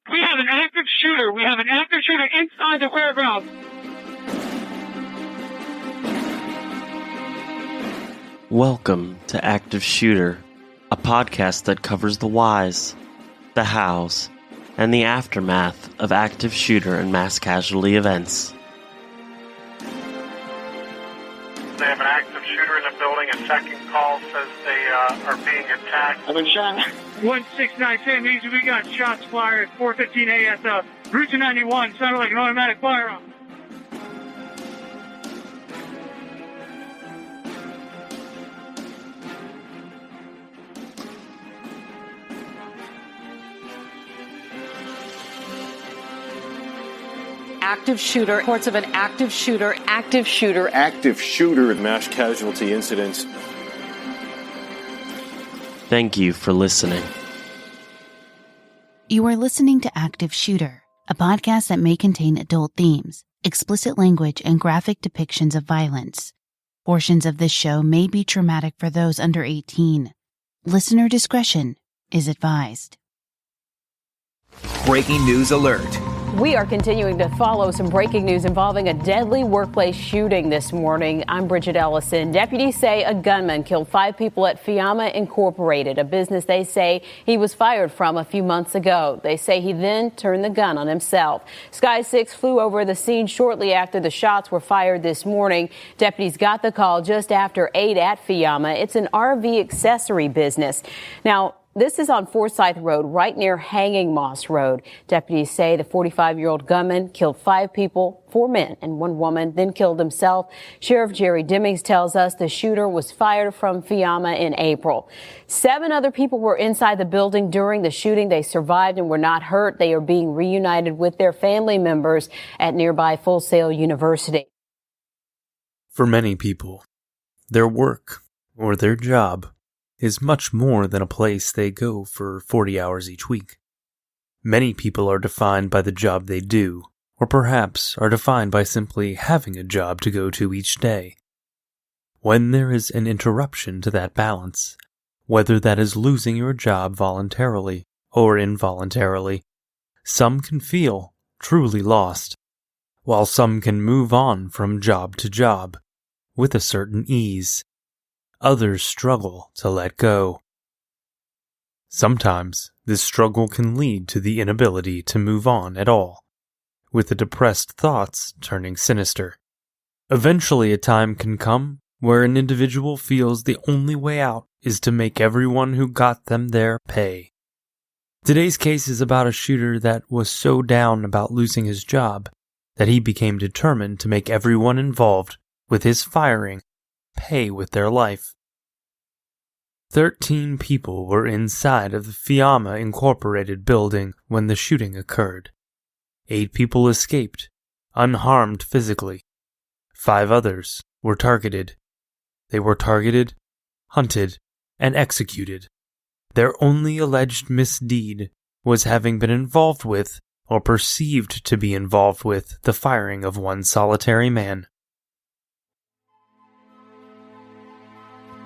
We have an active shooter. We have an active shooter inside the warehouse. Welcome to Active Shooter, a podcast that covers the whys, the hows, and the aftermath of active shooter and mass casualty events. They have an active shooter in the building. A second call says they are being attacked. I've been shot. 16910 means we got shots fired. 4:15 ASL. Route 91 sounded like an automatic firearm. Active shooter, reports of an active shooter, mass casualty incidents. Thank you for listening. You are listening to Active Shooter, a podcast that may contain adult themes, explicit language, and graphic depictions of violence. Portions of this show may be traumatic for those under 18. Listener discretion is advised. Breaking news alert. We are continuing to follow some breaking news involving a deadly workplace shooting this morning. I'm Bridget Ellison. Deputies say a gunman killed 5 people at Fiamma Incorporated, a business they say he was fired from a few months ago. They say he then turned the gun on himself. Sky 6 flew over the scene shortly after the shots were fired this morning. Deputies got the call just after 8 at Fiamma. It's an RV accessory business. Now, this is on Forsyth Road, right near Hanging Moss Road. Deputies say the 45-year-old gunman killed 5 people, 4 men and 1 woman, then killed himself. Sheriff Jerry Dimmings tells us the shooter was fired from Fiamma in April. 7 other people were inside the building during the shooting. They survived and were not hurt. They are being reunited with their family members at nearby Full Sail University. For many people, their work or their job is much more than a place they go for 40 hours each week. Many people are defined by the job they do, or perhaps are defined by simply having a job to go to each day. When there is an interruption to that balance, whether that is losing your job voluntarily or involuntarily, some can feel truly lost, while some can move on from job to job with a certain ease. Others struggle to let go. Sometimes this struggle can lead to the inability to move on at all, with the depressed thoughts turning sinister. Eventually a time can come where an individual feels the only way out is to make everyone who got them there pay. Today's case is about a shooter that was so down about losing his job that he became determined to make everyone involved with his firing pay with their life. 13 people were inside of the Fiamma Incorporated building when the shooting occurred. 8 people escaped, unharmed physically. 5 others were targeted. They were targeted, hunted, and executed. Their only alleged misdeed was having been involved with, or perceived to be involved with, the firing of one solitary man.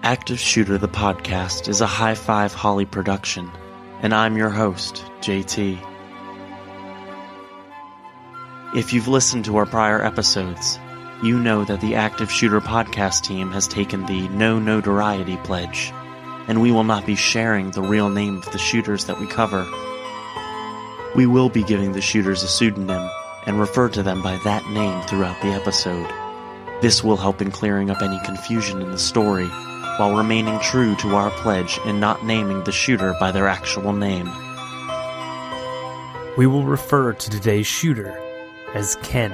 Active Shooter the podcast is a High Five Holly production, and I'm your host, JT. If you've listened to our prior episodes, you know that the Active Shooter podcast team has taken the no notoriety pledge, and we will not be sharing the real name of the shooters that we cover. We will be giving the shooters a pseudonym and refer to them by that name throughout the episode. This will help in clearing up any confusion in the story, while remaining true to our pledge in not naming the shooter by their actual name. We will refer to today's shooter as Ken.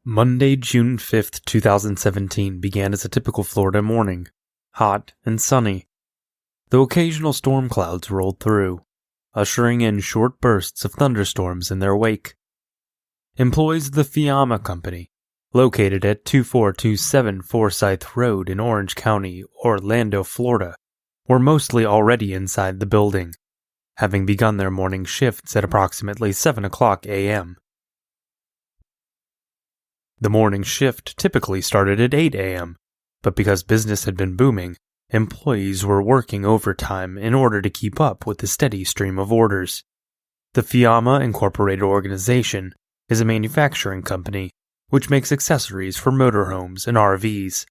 Monday, June 5th, 2017 began as a typical Florida morning, hot and sunny. Though occasional storm clouds rolled through, ushering in short bursts of thunderstorms in their wake. Employees of the Fiamma Company, located at 2427 Forsyth Road in Orange County, Orlando, Florida, were mostly already inside the building, having begun their morning shifts at approximately 7 o'clock a.m. The morning shift typically started at 8 a.m., but because business had been booming, employees were working overtime in order to keep up with the steady stream of orders. The Fiamma Incorporated organization is a manufacturing company which makes accessories for motorhomes and RVs,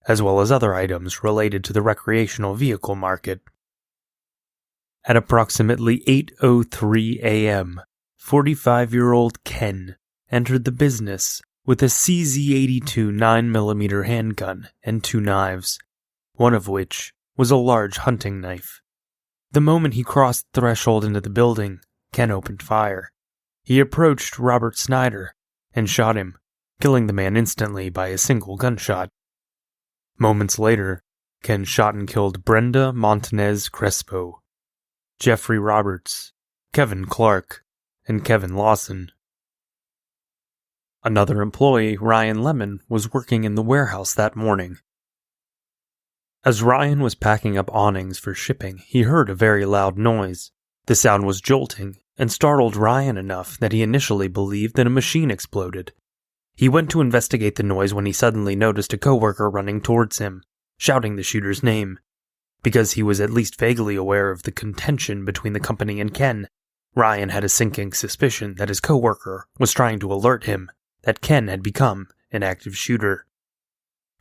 as well as other items related to the recreational vehicle market. At approximately 8:03 a.m., 45-year-old Ken entered the business with a CZ-82 9mm handgun and 2 knives, one of which was a large hunting knife. The moment he crossed the threshold into the building, Ken opened fire. He approached Robert Snyder and shot him, killing the man instantly by a single gunshot. Moments later, Ken shot and killed Brenda Montanez Crespo, Jeffrey Roberts, Kevin Clark, and Kevin Lawson. Another employee, Ryan Lemon, was working in the warehouse that morning. As Ryan was packing up awnings for shipping, he heard a very loud noise. The sound was jolting and startled Ryan enough that he initially believed that a machine exploded. He went to investigate the noise when he suddenly noticed a coworker running towards him, shouting the shooter's name. Because he was at least vaguely aware of the contention between the company and Ken, Ryan had a sinking suspicion that his coworker was trying to alert him that Ken had become an active shooter.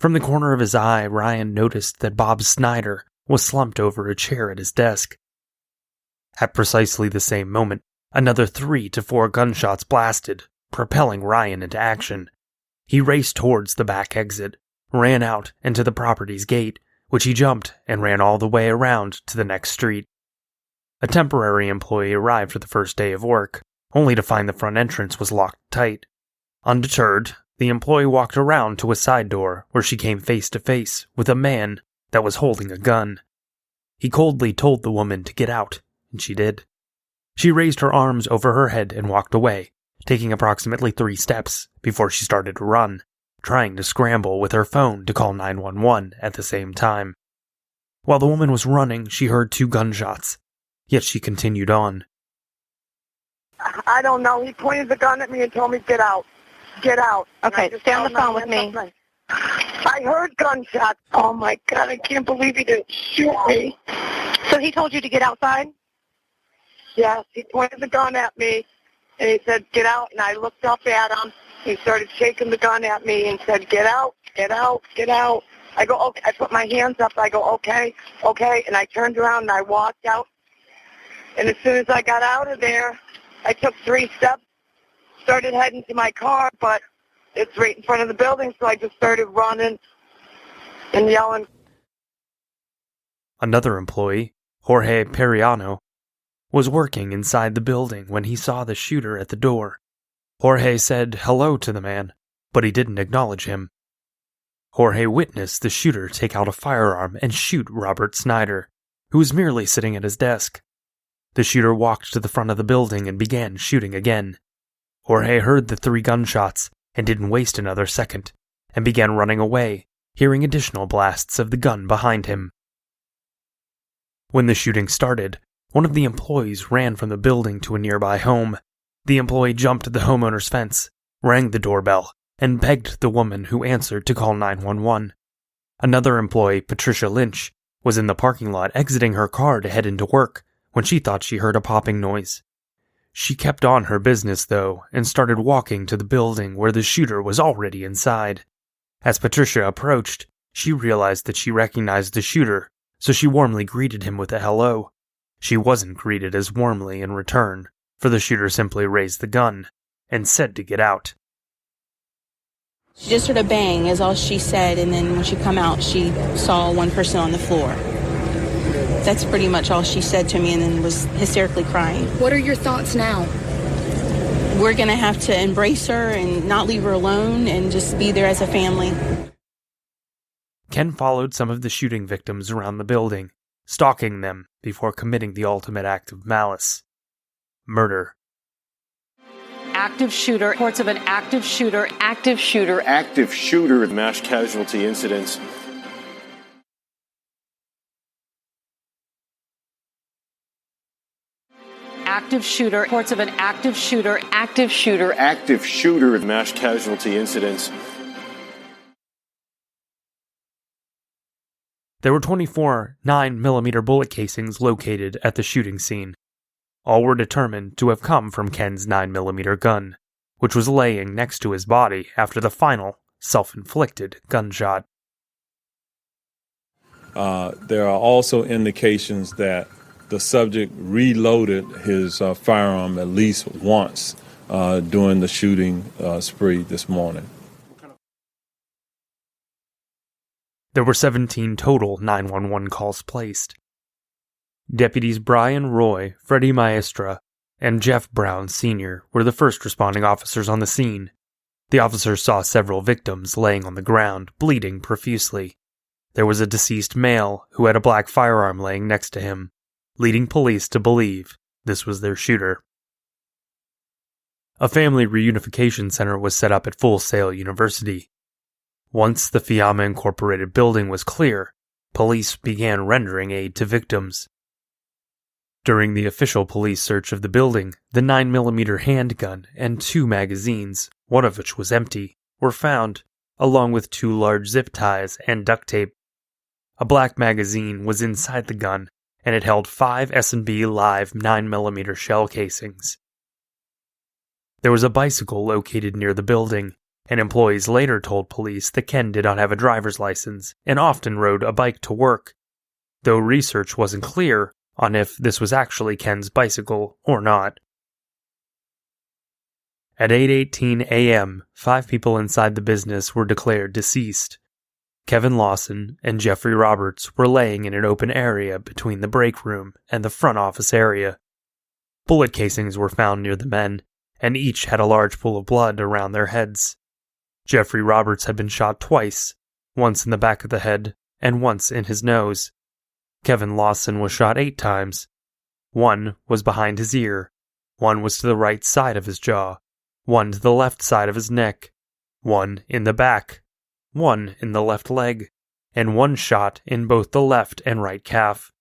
From the corner of his eye, Ryan noticed that Bob Snyder was slumped over a chair at his desk. At precisely the same moment, another 3 to 4 gunshots blasted, propelling Ryan into action. He raced towards the back exit, ran out into the property's gate, which he jumped and ran all the way around to the next street. A temporary employee arrived for the first day of work, only to find the front entrance was locked tight. Undeterred, the employee walked around to a side door where she came face to face with a man that was holding a gun. He coldly told the woman to get out, and she did. She raised her arms over her head and walked away, taking approximately 3 steps before she started to run, trying to scramble with her phone to call 911 at the same time. While the woman was running, she heard 2 gunshots, yet she continued on. I don't know. He pointed the gun at me and told me, get out. Get out. Okay, stay on the phone with me. I heard gunshots. Oh, my God. I can't believe he didn't shoot me. So he told you to get outside? Yes, he pointed the gun at me, and he said, get out. And I looked up at him. He started shaking the gun at me and said, get out, get out, get out. I go, okay. I put my hands up. I go, okay, okay. And I turned around and I walked out. And as soon as I got out of there, I took 3 steps, started heading to my car, but it's right in front of the building, so I just started running and yelling. Another employee, Jorge Periano, was working inside the building when he saw the shooter at the door. Jorge said hello to the man, but he didn't acknowledge him. Jorge witnessed the shooter take out a firearm and shoot Robert Snyder, who was merely sitting at his desk. The shooter walked to the front of the building and began shooting again. Jorge heard the 3 gunshots and didn't waste another second, and began running away, hearing additional blasts of the gun behind him. When the shooting started, one of the employees ran from the building to a nearby home. The employee jumped the homeowner's fence, rang the doorbell, and begged the woman who answered to call 911. Another employee, Patricia Lynch, was in the parking lot exiting her car to head into work when she thought she heard a popping noise. She kept on her business, though, and started walking to the building where the shooter was already inside. As Patricia approached, she realized that she recognized the shooter, so she warmly greeted him with a hello. She wasn't greeted as warmly in return, for the shooter simply raised the gun and said to get out. She just heard a bang is all she said, and then when she come out, she saw one person on the floor. That's pretty much all she said to me, and then was hysterically crying. What are your thoughts now? We're going to have to embrace her and not leave her alone and just be there as a family. Ken followed some of the shooting victims around the building, stalking them before committing the ultimate act of malice: murder. Active shooter, reports of an active shooter. Active shooter mass casualty incidents. active shooter. Reports of an active shooter. Active shooter. Mass casualty incidents. There were 24 9mm bullet casings located at the shooting scene. All were determined to have come from Ken's 9mm gun, which was laying next to his body after the final self-inflicted gunshot. There are also indications that the subject reloaded his firearm at least once during the shooting spree this morning. There were 17 total 911 calls placed. Deputies Brian Roy, Freddie Maestra, and Jeff Brown Sr. were the first responding officers on the scene. The officers saw several victims laying on the ground, bleeding profusely. There was a deceased male who had a black firearm laying next to him, leading police to believe this was their shooter. A family reunification center was set up at Full Sail University. Once the Fiamma Incorporated building was clear, police began rendering aid to victims. During the official police search of the building, the 9mm handgun and 2 magazines, one of which was empty, were found, along with 2 large zip ties and duct tape. A black magazine was inside the gun, and it held 5 S&B live 9mm shell casings. There was a bicycle located near the building, and employees later told police that Ken did not have a driver's license and often rode a bike to work, though research wasn't clear on if this was actually Ken's bicycle or not. At 8:18 a.m., 5 people inside the business were declared deceased. Kevin Lawson and Jeffrey Roberts were laying in an open area between the break room and the front office area. Bullet casings were found near the men, and each had a large pool of blood around their heads. Jeffrey Roberts had been shot twice, once in the back of the head and once in his nose. Kevin Lawson was shot 8 times. 1 was behind his ear, 1 was to the right side of his jaw, 1 to the left side of his neck, 1 in the back, 1 in the left leg, and 1 shot in both the left and right calf.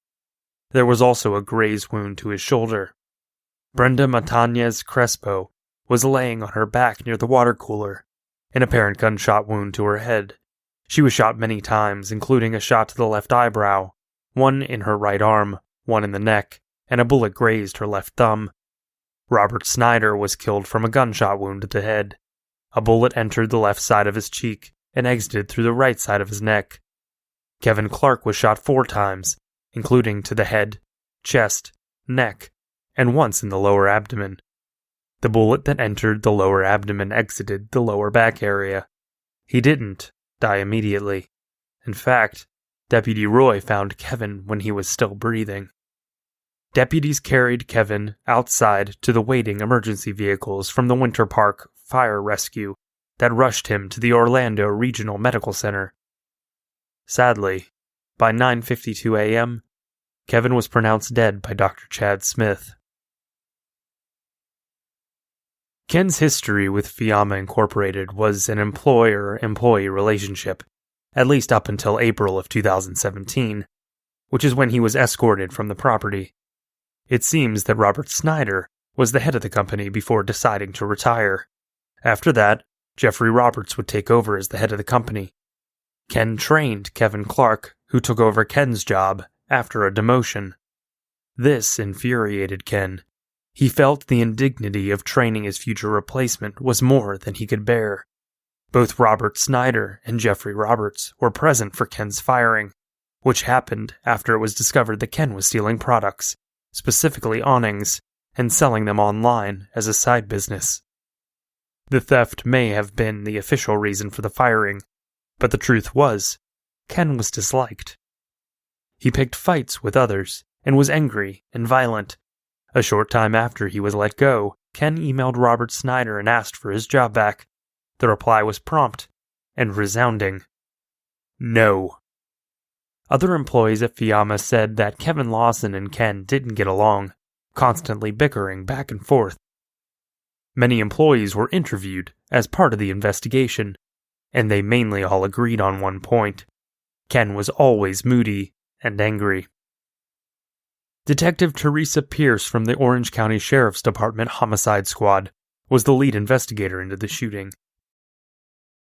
There was also a graze wound to his shoulder. Brenda Montañez Crespo was laying on her back near the water cooler, an apparent gunshot wound to her head. She was shot many times, including a shot to the left eyebrow, 1 in her right arm, 1 in the neck, and a bullet grazed her left thumb. Robert Snyder was killed from a gunshot wound to the head. A bullet entered the left side of his cheek and exited through the right side of his neck. Kevin Clark was shot 4 times, including to the head, chest, neck, and once in the lower abdomen. The bullet that entered the lower abdomen exited the lower back area. He didn't die immediately. In fact, Deputy Roy found Kevin when he was still breathing. Deputies carried Kevin outside to the waiting emergency vehicles from the Winter Park Fire Rescue that rushed him to the Orlando Regional Medical Center. Sadly, by 9:52 a.m., Kevin was pronounced dead by Dr. Chad Smith. Ken's history with Fiamma Incorporated was an employer-employee relationship, at least up until April of 2017, which is when he was escorted from the property. It seems that Robert Snyder was the head of the company before deciding to retire. After that, Jeffrey Roberts would take over as the head of the company. Ken trained Kevin Clark, who took over Ken's job after a demotion. This infuriated Ken. He felt the indignity of training his future replacement was more than he could bear. Both Robert Snyder and Jeffrey Roberts were present for Ken's firing, which happened after it was discovered that Ken was stealing products, specifically awnings, and selling them online as a side business. The theft may have been the official reason for the firing, but the truth was, Ken was disliked. He picked fights with others and was angry and violent. A short time after he was let go, Ken emailed Robert Snyder and asked for his job back. The reply was prompt and resounding. No. Other employees at Fiamma said that Kevin Lawson and Ken didn't get along, constantly bickering back and forth. Many employees were interviewed as part of the investigation, and they mainly all agreed on one point. Ken was always moody and angry. Detective Teresa Pierce from the Orange County Sheriff's Department Homicide Squad was the lead investigator into the shooting.